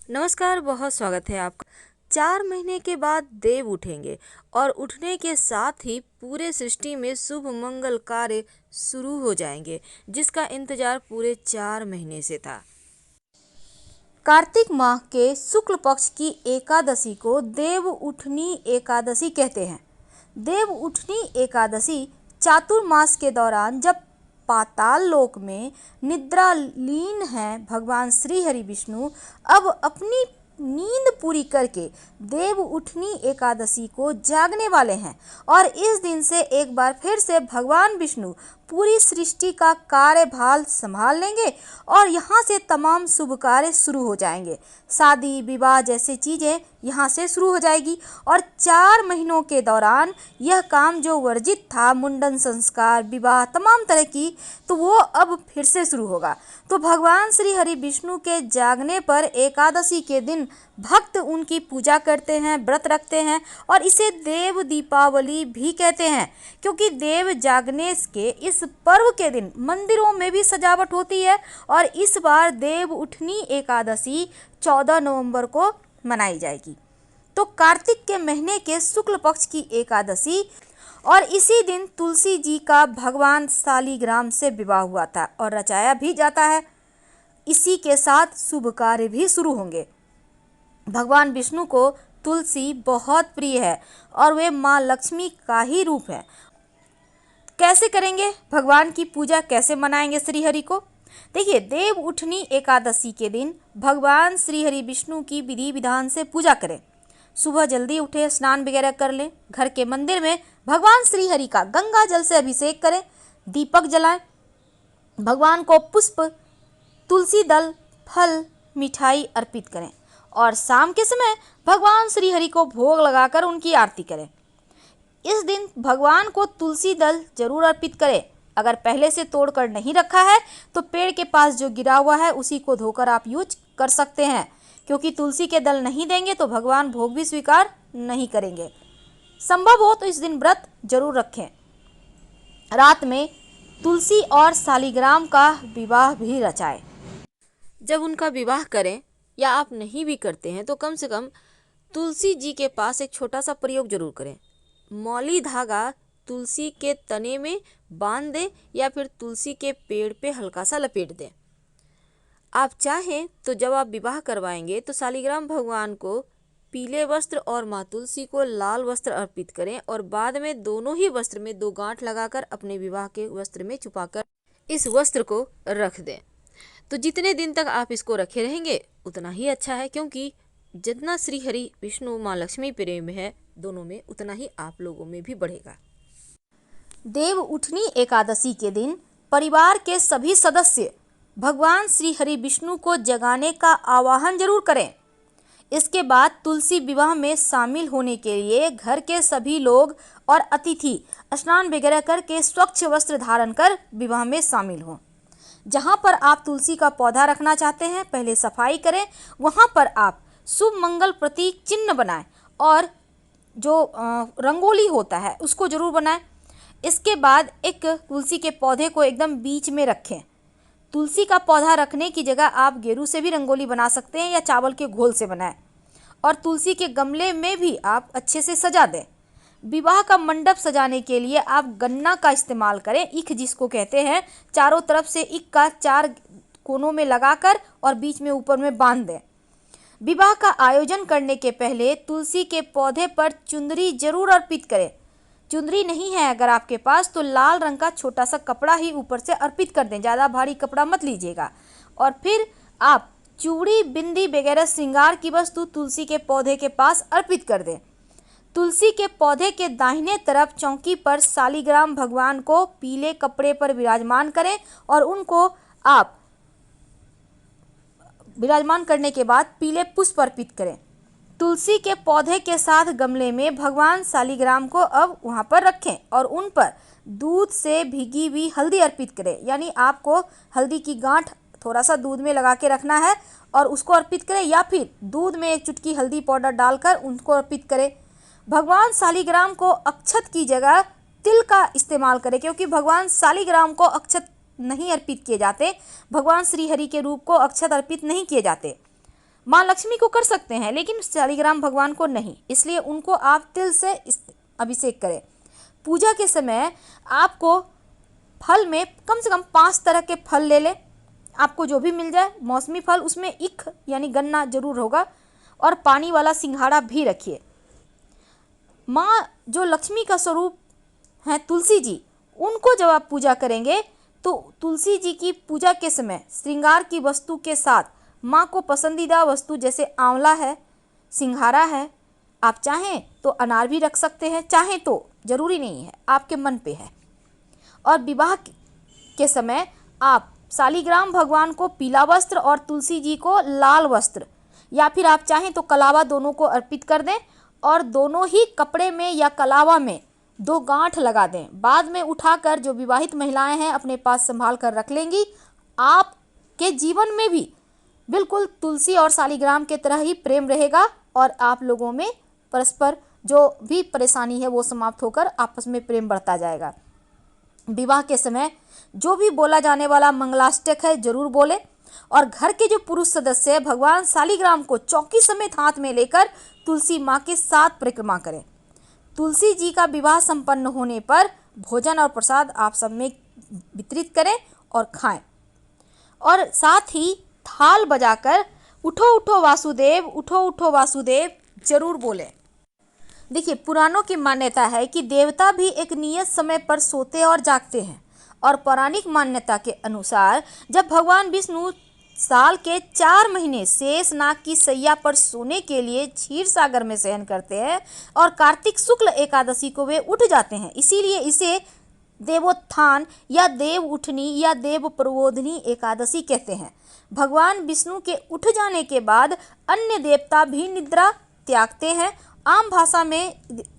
नमस्कार, बहुत स्वागत है आपका। 4 महीने के बाद देव उठेंगे और उठने के साथ ही पूरे सृष्टि में शुभ मंगल कार्य शुरू हो जाएंगे, जिसका इंतजार पूरे 4 महीने से था। कार्तिक माह के शुक्ल पक्ष की एकादशी को देव उठनी एकादशी कहते हैं। देव उठनी एकादशी चातुर्मास के दौरान जब पाताल लोक में निद्रालीन हैं भगवान श्री हरि विष्णु, अब अपनी नींद पूरी करके देव उठनी एकादशी को जागने वाले हैं और इस दिन से एक बार फिर से भगवान विष्णु पूरी सृष्टि का कार्यभार संभाल लेंगे और यहाँ से तमाम शुभ कार्य शुरू हो जाएंगे। शादी विवाह जैसी चीज़ें यहाँ से शुरू हो जाएगी और 4 महीनों के दौरान यह काम जो वर्जित था, मुंडन संस्कार, विवाह, तमाम तरह की, तो वो अब फिर से शुरू होगा। तो भगवान श्री हरि विष्णु के जागने पर एकादशी के दिन भक्त उनकी पूजा करते हैं, व्रत रखते हैं और इसे देव दीपावली भी कहते हैं, क्योंकि देव जागने के इस पर्व के दिन मंदिरों में भी सजावट होती है और इस बार देव उठनी एकादशी 14 नवंबर को मनाई जाएगी। तो कार्तिक के महीने के शुक्ल पक्ष की एकादशी और इसी दिन तुलसी जी का भगवान शालिग्राम से विवाह हुआ था और रचाया भी जाता है। इसी के साथ शुभ कार्य भी शुरू होंगे। भगवान विष्णु को तुलसी बहुत प्रिय है और वे माँ लक्ष्मी का ही रूप है। कैसे करेंगे भगवान की पूजा, कैसे मनाएंगे श्री हरि को? देखिए, देव उठनी एकादशी के दिन भगवान श्री हरि विष्णु की विधि विधान से पूजा करें। सुबह जल्दी उठे, स्नान वगैरह कर लें, घर के मंदिर में भगवान श्री हरि का गंगा जल से अभिषेक करें, दीपक जलाएं, भगवान को पुष्प, तुलसी दल, फल, मिठाई अर्पित करें और शाम के समय भगवान श्री हरि को भोग लगाकर उनकी आरती करें। इस दिन भगवान को तुलसी दल जरूर अर्पित करें। अगर पहले से तोड़कर नहीं रखा है तो पेड़ के पास जो गिरा हुआ है उसी को धोकर आप यूज कर सकते हैं, क्योंकि तुलसी के दल नहीं देंगे तो भगवान भोग भी स्वीकार नहीं करेंगे। संभव हो तो इस दिन व्रत जरूर रखें। रात में तुलसी और शालिग्राम का विवाह भी रचाएं। जब उनका विवाह करें या आप नहीं भी करते हैं तो कम से कम तुलसी जी के पास एक छोटा सा प्रयोग जरूर करें। मौली धागा तुलसी के तने में बांध दें या फिर तुलसी के पेड़ पे हल्का सा लपेट दें। आप चाहें तो जब आप विवाह करवाएंगे तो शालिग्राम भगवान को पीले वस्त्र और माँ तुलसी को लाल वस्त्र अर्पित करें और बाद में दोनों ही वस्त्र में 2 गांठ लगाकर अपने विवाह के वस्त्र में छुपाकर इस वस्त्र को रख दें। तो जितने दिन तक आप इसको रखे रहेंगे उतना ही अच्छा है, क्योंकि जितना श्री हरि विष्णु माँ लक्ष्मी प्रेम है दोनों में, उतना ही आप लोगों में भी बढ़ेगा। देव उठनी एकादशी के दिन परिवार के सभी सदस्य भगवान श्री हरि विष्णु को जगाने का आवाहन जरूर करें। इसके बाद तुलसी विवाह में शामिल होने के लिए घर के सभी लोग और अतिथि स्नान वगैरह करके स्वच्छ वस्त्र धारण कर विवाह में शामिल हों। जहाँ पर आप तुलसी का पौधा रखना चाहते हैं पहले सफाई करें, वहाँ पर आप शुभ मंगल प्रतीक चिन्ह बनाएं और जो रंगोली होता है उसको जरूर बनाएं। इसके बाद एक तुलसी के पौधे को एकदम बीच में रखें। तुलसी का पौधा रखने की जगह आप गेरू से भी रंगोली बना सकते हैं या चावल के घोल से बनाएं और तुलसी के गमले में भी आप अच्छे से सजा दें। विवाह का मंडप सजाने के लिए आप गन्ना का इस्तेमाल करें, ईख जिसको कहते हैं। चारों तरफ से ईख का 4 कोनों में लगाकर और बीच में ऊपर में बांध दें। विवाह का आयोजन करने के पहले तुलसी के पौधे पर चुंदरी जरूर अर्पित करें। चुंदरी नहीं है अगर आपके पास तो लाल रंग का छोटा सा कपड़ा ही ऊपर से अर्पित कर दें, ज़्यादा भारी कपड़ा मत लीजिएगा। और फिर आप चूड़ी, बिंदी वगैरह श्रृंगार की वस्तु तुलसी के पौधे के पास अर्पित कर दें। तुलसी के पौधे के दाहिने तरफ चौकी पर शालिग्राम भगवान को पीले कपड़े पर विराजमान करें और उनको आप विराजमान करने के बाद पीले पुष्प अर्पित करें। तुलसी के पौधे के साथ गमले में भगवान शालिग्राम को अब वहाँ पर रखें और उन पर दूध से भीगी हुई हल्दी अर्पित करें। यानी आपको हल्दी की गांठ थोड़ा सा दूध में लगा के रखना है और उसको अर्पित करें, या फिर दूध में 1 चुटकी हल्दी पाउडर डालकर उनको अर्पित करें। भगवान शालिग्राम को अक्षत की जगह तिल का इस्तेमाल करें, क्योंकि भगवान शालिग्राम को अक्षत नहीं अर्पित किए जाते, भगवान श्री हरि के रूप को अक्षत अर्पित नहीं किए जाते। माँ लक्ष्मी को कर सकते हैं, लेकिन शालिग्राम भगवान को नहीं, इसलिए उनको आप तिल से अभिषेक करें। पूजा के समय आपको फल में कम से कम 5 तरह के फल ले लें, आपको जो भी मिल जाए मौसमी फल, उसमें ईख यानी गन्ना जरूर होगा, और पानी वाला सिंघाड़ा भी रखिए। माँ जो लक्ष्मी का स्वरूप है तुलसी जी, उनको जब आप पूजा करेंगे तो तुलसी जी की पूजा के समय श्रृंगार की वस्तु के साथ माँ को पसंदीदा वस्तु जैसे आंवला है, सिंघाड़ा है, आप चाहें तो अनार भी रख सकते हैं, चाहें तो, जरूरी नहीं है, आपके मन पे है। और विवाह के समय आप शालिग्राम भगवान को पीला वस्त्र और तुलसी जी को लाल वस्त्र, या फिर आप चाहें तो कलावा, दोनों को अर्पित कर दें और दोनों ही कपड़े में या कलावा में 2 गांठ लगा दें। बाद में उठाकर जो विवाहित महिलाएं हैं अपने पास संभाल कर रख लेंगी। आपके जीवन में भी बिल्कुल तुलसी और शालिग्राम के तरह ही प्रेम रहेगा और आप लोगों में परस्पर जो भी परेशानी है वो समाप्त होकर आपस में प्रेम बढ़ता जाएगा। विवाह के समय जो भी बोला जाने वाला मंगलाष्टक है जरूर बोले, और घर के जो पुरुष सदस्य है भगवान शालिग्राम को चौकी समेत हाथ में लेकर तुलसी माँ के साथ परिक्रमा करें। तुलसी जी का विवाह संपन्न होने पर भोजन और प्रसाद आप सब में वितरित करें और खाएं, और साथ ही थाल बजाकर उठो उठो वासुदेव, उठो उठो वासुदेव जरूर बोलें। देखिए, पुराणों की मान्यता है कि देवता भी एक नियत समय पर सोते और जागते हैं, और पौराणिक मान्यता के अनुसार जब भगवान विष्णु साल के 4 महीने शेष नाग की सैया पर सोने के लिए क्षीर सागर में शयन करते हैं और कार्तिक शुक्ल एकादशी को वे उठ जाते हैं, इसीलिए इसे देवोत्थान या देव उठनी या देव प्रबोधनी एकादशी कहते हैं। भगवान विष्णु के उठ जाने के बाद अन्य देवता भी निद्रा त्यागते हैं। आम भाषा में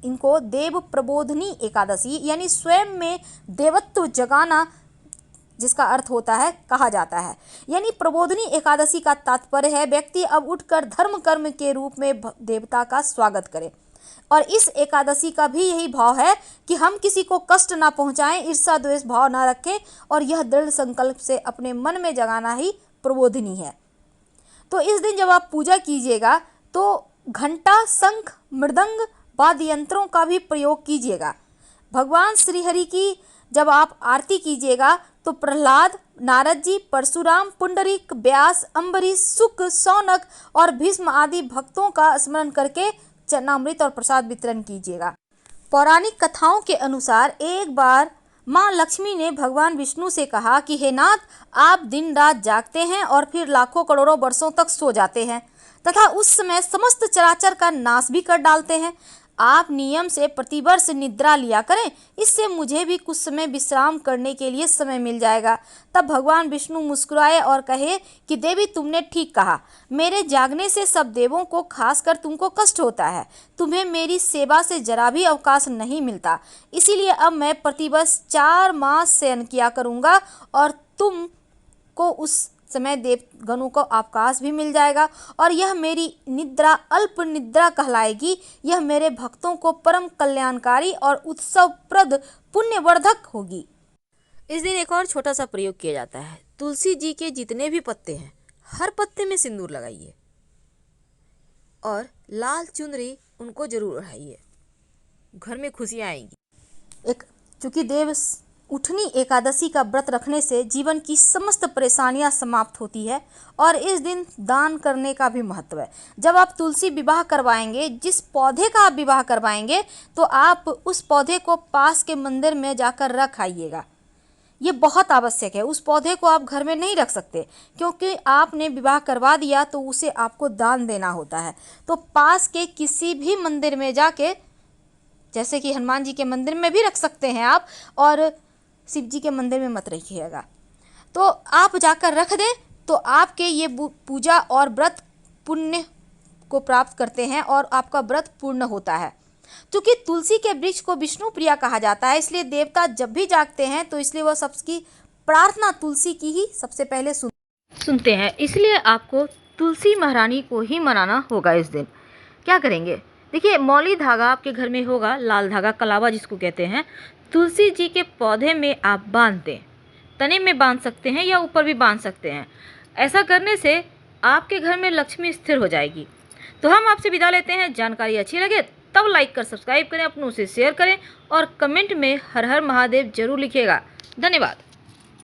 इनको देव प्रबोधनी एकादशी यानी स्वयं में देवत्व जगाना, जिसका अर्थ होता है, कहा जाता है। यानी प्रबोधनी एकादशी का तात्पर्य है व्यक्ति अब उठकर धर्म कर्म के रूप में देवता का स्वागत करे, और इस एकादशी का भी यही भाव है कि हम किसी को कष्ट ना पहुंचाएं, ईर्ष्या द्वेष भाव ना रखें, और यह दृढ़ संकल्प से अपने मन में जगाना ही प्रबोधनी है। तो इस दिन जब आप पूजा कीजिएगा तो घंटा, शंख, मृदंग, वाद्य यंत्रों का भी प्रयोग कीजिएगा। भगवान श्रीहरि की जब आप आरती कीजिएगा तो प्रहलाद, नारद जी, परशुराम, पुंडरीक, व्यास, अम्बरीश, शुक, शौनक और भीष्म आदि भक्तों का स्मरण करके चरणामृत और प्रसाद वितरण कीजिएगा। पौराणिक कथाओं के अनुसार एक बार माँ लक्ष्मी ने भगवान विष्णु से कहा कि हे नाथ, आप दिन रात जागते हैं और फिर लाखों करोड़ों वर्षों तक सो जाते हैं तथा उस समय समस्त चराचर का नाश भी कर डालते हैं। आप नियम से प्रतिवर्ष निद्रा लिया करें, इससे मुझे भी कुछ समय विश्राम करने के लिए समय मिल जाएगा। तब भगवान विष्णु मुस्कुराए और कहे कि देवी, तुमने ठीक कहा, मेरे जागने से सब देवों को, खासकर तुमको कष्ट होता है। तुम्हें मेरी सेवा से जरा भी अवकाश नहीं मिलता, इसीलिए अब मैं प्रतिवर्ष 4 मास शयन किया करूँगा और तुम को उस समय देवगणों को अवकाश भी मिल जाएगा, और यह मेरी निद्रा अल्प निद्रा कहलाएगी। यह मेरे भक्तों को परम कल्याणकारी और उत्सवप्रद पुण्यवर्धक होगी। इस दिन एक और छोटा सा प्रयोग किया जाता है। तुलसी जी के जितने भी पत्ते हैं, हर पत्ते में सिंदूर लगाइए और लाल चुनरी उनको जरूर ओढ़ाइए, घर में खुशियाँ आएंगी। चूंकि देव उठनी एकादशी का व्रत रखने से जीवन की समस्त परेशानियां समाप्त होती है, और इस दिन दान करने का भी महत्व है। जब आप तुलसी विवाह करवाएंगे, जिस पौधे का आप विवाह करवाएंगे, तो आप उस पौधे को पास के मंदिर में जाकर रख आइएगा। ये बहुत आवश्यक है। उस पौधे को आप घर में नहीं रख सकते, क्योंकि आपने विवाह करवा दिया तो उसे आपको दान देना होता है। तो पास के किसी भी मंदिर में जाके, जैसे कि हनुमान जी के मंदिर में भी रख सकते हैं आप, और शिव जी के मंदिर में मत रखिएगा। तो आप जाकर रख दें तो आपके ये पूजा और व्रत पुण्य को प्राप्त करते हैं और आपका व्रत पूर्ण होता है। क्योंकि तुलसी के वृक्ष को विष्णु प्रिया कहा जाता है, इसलिए देवता जब भी जागते हैं तो इसलिए वह सबकी प्रार्थना तुलसी की ही सबसे पहले सुनते हैं। इसलिए आपको तुलसी महारानी को ही मनाना होगा। इस दिन क्या करेंगे? देखिए, मौली धागा आपके घर में होगा, लाल धागा, कलावा जिसको कहते हैं। तुलसी जी के पौधे में आप बांध दें, तने में बांध सकते हैं या ऊपर भी बांध सकते हैं। ऐसा करने से आपके घर में लक्ष्मी स्थिर हो जाएगी। तो हम आपसे विदा लेते हैं। जानकारी अच्छी लगे तब लाइक कर सब्सक्राइब करें, अपनों से शेयर करें और कमेंट में हर हर महादेव जरूर लिखिएगा। धन्यवाद।